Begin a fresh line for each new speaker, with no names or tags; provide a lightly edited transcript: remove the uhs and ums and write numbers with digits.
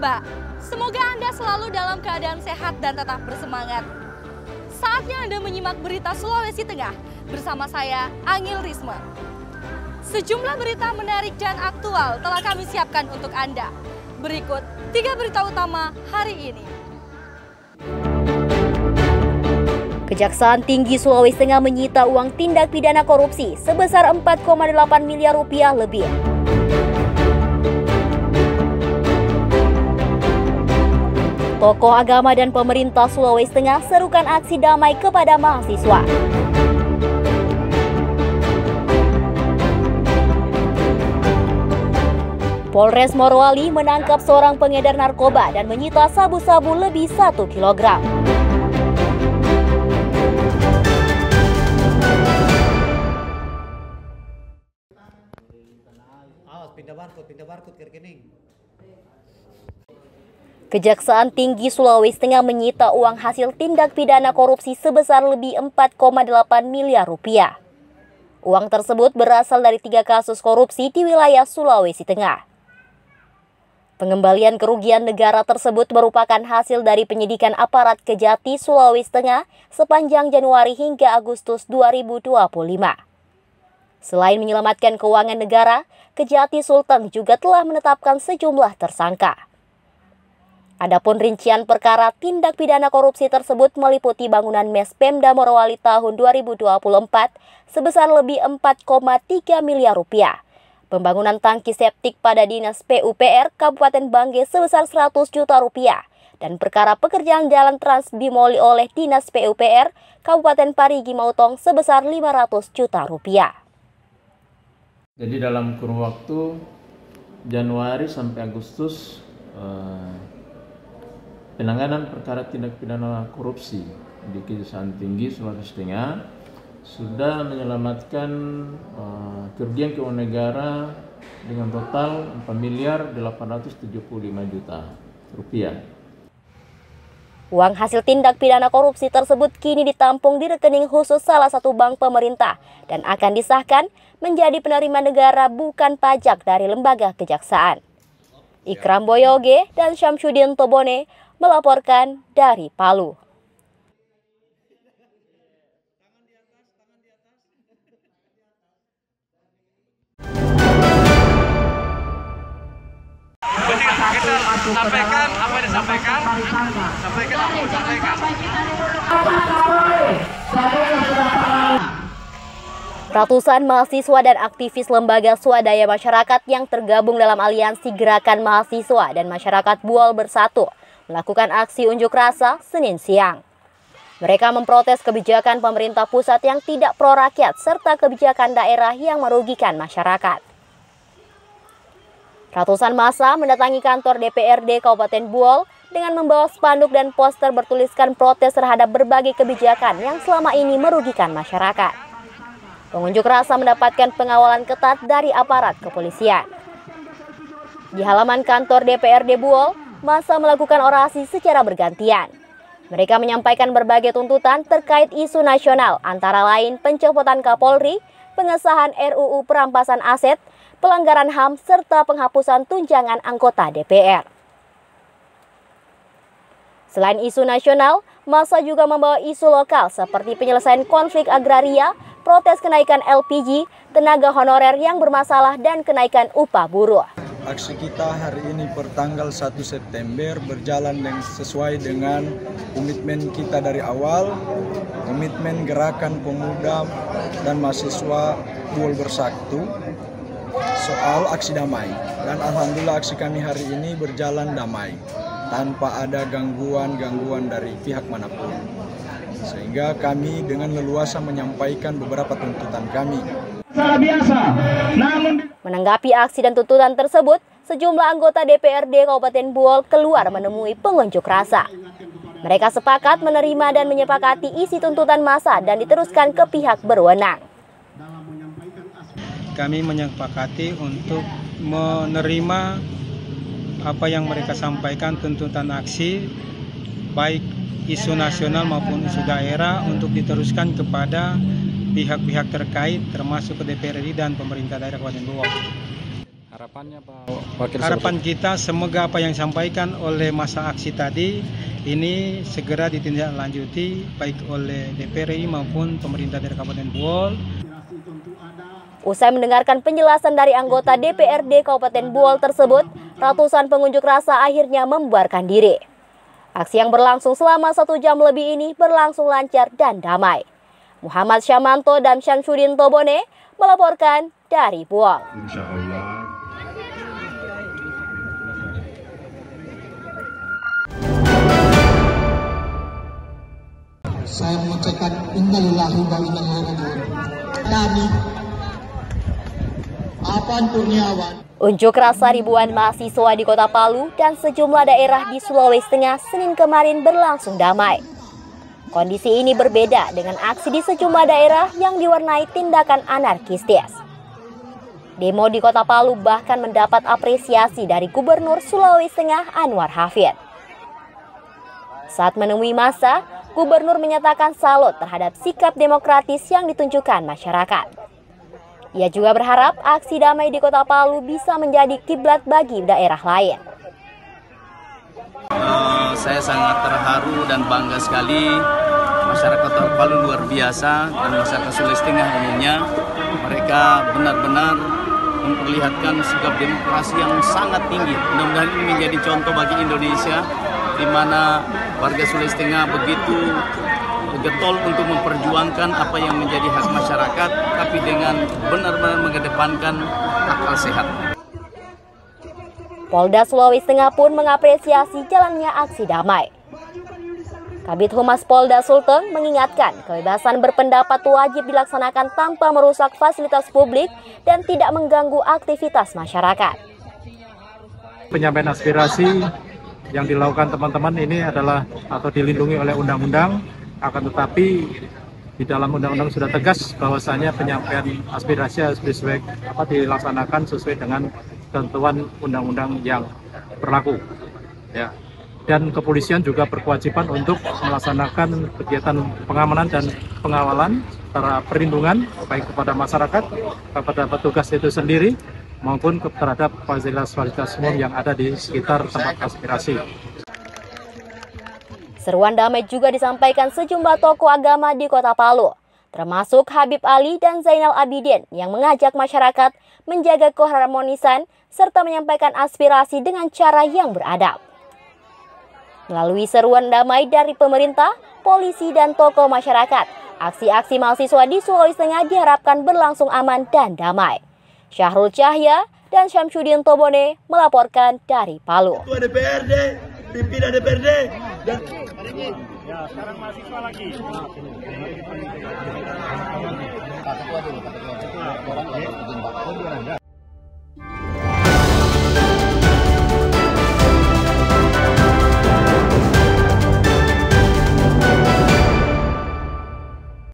Mbak, semoga Anda selalu dalam keadaan sehat dan tetap bersemangat. Saatnya Anda menyimak berita Sulawesi Tengah bersama saya, Angil Risma. Sejumlah berita menarik dan aktual telah kami siapkan untuk Anda. Berikut 3 berita utama hari ini. Kejaksaan Tinggi Sulawesi Tengah menyita uang tindak pidana korupsi sebesar 4,8 miliar rupiah lebih. Tokoh agama dan pemerintah Sulawesi Tengah serukan aksi damai kepada mahasiswa. Polres Morowali menangkap seorang pengedar narkoba dan menyita sabu-sabu lebih 1 kilogram. Kejaksaan Tinggi Sulawesi Tengah menyita uang hasil tindak pidana korupsi sebesar lebih 4,8 miliar rupiah. Uang tersebut berasal dari 3 kasus korupsi di wilayah Sulawesi Tengah. Pengembalian kerugian negara tersebut merupakan hasil dari penyidikan aparat Kejati Sulawesi Tengah sepanjang Januari hingga Agustus 2025. Selain menyelamatkan keuangan negara, Kejati Sulteng juga telah menetapkan sejumlah tersangka. Adapun rincian perkara tindak pidana korupsi tersebut meliputi bangunan mes Pemda Morowali tahun 2024 sebesar lebih 4,3 miliar rupiah, pembangunan tangki septik pada Dinas PUPR Kabupaten Bangge sebesar 100 juta rupiah, dan perkara pekerjaan jalan Trans Bimoli oleh Dinas PUPR Kabupaten Parigi Mautong sebesar 500 juta rupiah.
Jadi dalam kurun waktu Januari sampai Agustus, penanganan perkara tindak pidana korupsi di Kejaksaan Tinggi Sulawesi Tengah sudah menyelamatkan kerugian keuangan negara dengan total 4.875 juta rupiah.
Uang hasil tindak pidana korupsi tersebut kini ditampung di rekening khusus salah satu bank pemerintah dan akan disahkan menjadi penerima negara bukan pajak dari lembaga kejaksaan. Ikram Boyoge dan Syamsuddin Tobone melaporkan dari Palu.
Kita sampaikan apa yang disampaikan, sampaikan apa yang disampaikan.
Ratusan mahasiswa dan aktivis lembaga swadaya masyarakat yang tergabung dalam aliansi Gerakan Mahasiswa dan Masyarakat Buol Bersatu melakukan aksi unjuk rasa Senin siang. Mereka memprotes kebijakan pemerintah pusat yang tidak pro rakyat serta kebijakan daerah yang merugikan masyarakat. Ratusan massa mendatangi kantor DPRD Kabupaten Buol dengan membawa spanduk dan poster bertuliskan protes terhadap berbagai kebijakan yang selama ini merugikan masyarakat. Pengunjuk rasa mendapatkan pengawalan ketat dari aparat kepolisian. Di halaman kantor DPRD Buol, massa melakukan orasi secara bergantian. Mereka menyampaikan berbagai tuntutan terkait isu nasional, antara lain pencopotan Kapolri, pengesahan RUU perampasan aset, pelanggaran HAM, serta penghapusan tunjangan anggota DPR. Selain isu nasional, massa juga membawa isu lokal seperti penyelesaian konflik agraria, protes kenaikan LPG, tenaga honorer yang bermasalah, dan kenaikan upah buruh.
Aksi kita hari ini pertanggal 1 September berjalan sesuai dengan komitmen kita dari awal, komitmen Gerakan Pemuda dan Mahasiswa Buol Bersatu soal aksi damai. Dan alhamdulillah aksi kami hari ini berjalan damai tanpa ada gangguan dari pihak manapun. Sehingga kami dengan leluasa menyampaikan beberapa tuntutan kami.
Menanggapi aksi dan tuntutan tersebut, sejumlah anggota DPRD Kabupaten Buol keluar menemui pengunjuk rasa. Mereka sepakat menerima dan menyepakati isi tuntutan massa dan diteruskan ke pihak berwenang.
Kami menyepakati untuk menerima apa yang mereka sampaikan, tuntutan aksi, baik isu nasional maupun isu daerah, untuk diteruskan kepada pihak-pihak terkait termasuk ke DPRD dan pemerintah daerah Kabupaten Buol.
Harapannya Pak Wakil
Harapan kita semoga apa yang disampaikan oleh masa aksi tadi ini segera ditindaklanjuti baik oleh DPRI maupun pemerintah daerah Kabupaten Buol.
Usai mendengarkan penjelasan dari anggota DPRD Kabupaten Buol tersebut, ratusan pengunjuk rasa akhirnya membubarkan diri. Aksi yang berlangsung selama 1 jam lebih ini berlangsung lancar dan damai. Muhammad Syamanto dan Syamsuddin Tobone melaporkan dari Buol.
Saya mengucapkan innalillahi wa inna ilaihi raji'un. Kami Afan Kurniawan.
Unjuk rasa ribuan mahasiswa di Kota Palu dan sejumlah daerah di Sulawesi Tengah Senin kemarin berlangsung damai. Kondisi ini berbeda dengan aksi di sejumlah daerah yang diwarnai tindakan anarkistis. Demo di Kota Palu bahkan mendapat apresiasi dari Gubernur Sulawesi Tengah Anwar Hafid. Saat menemui massa, Gubernur menyatakan salut terhadap sikap demokratis yang ditunjukkan masyarakat. Ia juga berharap aksi damai di Kota Palu bisa menjadi kiblat bagi daerah lain.
Saya sangat terharu dan bangga sekali. Masyarakat Kota Palu luar biasa dan masyarakat Sulawesi Tengah umumnya. Mereka benar-benar memperlihatkan sikap demokrasi yang sangat tinggi. Mudah-mudahan ini menjadi contoh bagi Indonesia, di mana warga Sulawesi Tengah begitu getol untuk memperjuangkan apa yang menjadi hak masyarakat, tapi dengan benar-benar mengedepankan akal sehat.
Polda Sulawesi Tengah pun mengapresiasi jalannya aksi damai. Kabid Humas Polda Sulteng mengingatkan kebebasan berpendapat wajib dilaksanakan tanpa merusak fasilitas publik dan tidak mengganggu aktivitas masyarakat.
Penyampaian aspirasi yang dilakukan teman-teman ini adalah atau dilindungi oleh undang-undang, akan tetapi di dalam undang-undang sudah tegas bahwasanya penyampaian aspirasi harus dilaksanakan sesuai dengan ketentuan undang-undang yang berlaku. Ya. Dan kepolisian juga berkewajiban untuk melaksanakan kegiatan pengamanan dan pengawalan serta perlindungan baik kepada masyarakat, kepada petugas itu sendiri, maupun terhadap fasilitas-fasilitas umum yang ada di sekitar tempat aspirasi.
Seruan damai juga disampaikan sejumlah tokoh agama di Kota Palu, termasuk Habib Ali dan Zainal Abidin yang mengajak masyarakat menjaga keharmonisan serta menyampaikan aspirasi dengan cara yang beradab. Melalui seruan damai dari pemerintah, polisi, dan tokoh masyarakat, aksi-aksi mahasiswa di Sulawesi Tengah diharapkan berlangsung aman dan damai. Syahrul Cahya dan Syamsuddin Tobone melaporkan dari Palu.
Ketua DPRD, pimpinan DPRD, dan
ya sekarang mahasiswa lagi. Pak Ketua dulu, Pak Ketua.